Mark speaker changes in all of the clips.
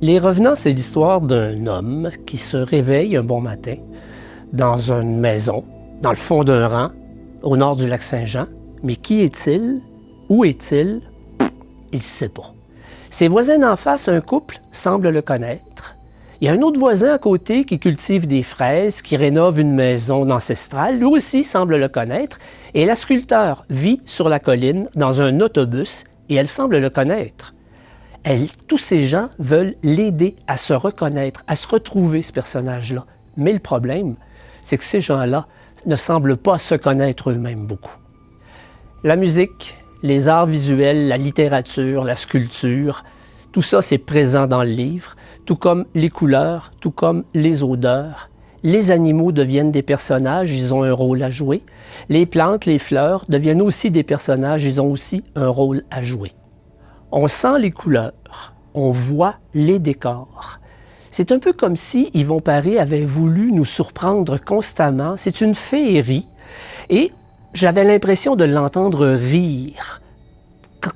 Speaker 1: Les Revenants, c'est l'histoire d'un homme qui se réveille un bon matin dans une maison, dans le fond d'un rang, au nord du lac Saint-Jean. Mais qui est-il? Où est-il? Il ne sait pas. Ses voisins d'en face, un couple, semblent le connaître. Il y a un autre voisin à côté qui cultive des fraises, qui rénove une maison ancestrale, lui aussi semble le connaître. Et la sculpteur vit sur la colline dans un autobus et elle semble le connaître. Tous ces gens veulent l'aider à se reconnaître, à se retrouver, ce personnage-là. Mais le problème, c'est que ces gens-là ne semblent pas se connaître eux-mêmes beaucoup. La musique, les arts visuels, la littérature, la sculpture, tout ça, c'est présent dans le livre, tout comme les couleurs, tout comme les odeurs. Les animaux deviennent des personnages, ils ont un rôle à jouer. Les plantes, les fleurs deviennent aussi des personnages, ils ont aussi un rôle à jouer. On sent les couleurs, on voit les décors. C'est un peu comme si Yvon Paré avait voulu nous surprendre constamment. C'est une féerie et j'avais l'impression de l'entendre rire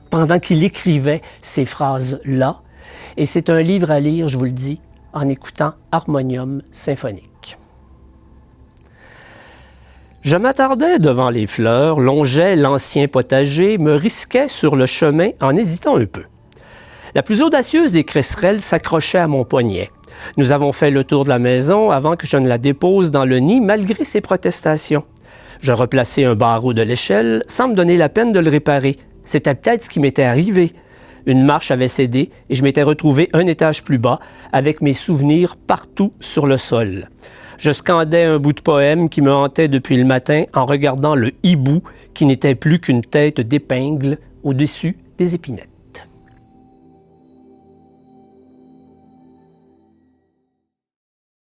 Speaker 1: pendant qu'il écrivait ces phrases-là. Et c'est un livre à lire, je vous le dis, en écoutant Harmonium symphonique. Je m'attardais devant les fleurs, longeais l'ancien potager, me risquais sur le chemin en hésitant un peu. La plus audacieuse des cresserelles s'accrochait à mon poignet. Nous avons fait le tour de la maison avant que je ne la dépose dans le nid, malgré ses protestations. Je replaçai un barreau de l'échelle sans me donner la peine de le réparer. C'était peut-être ce qui m'était arrivé. Une marche avait cédé et je m'étais retrouvé un étage plus bas, avec mes souvenirs partout sur le sol. Je scandais un bout de poème qui me hantait depuis le matin en regardant le hibou qui n'était plus qu'une tête d'épingle au-dessus des épinettes.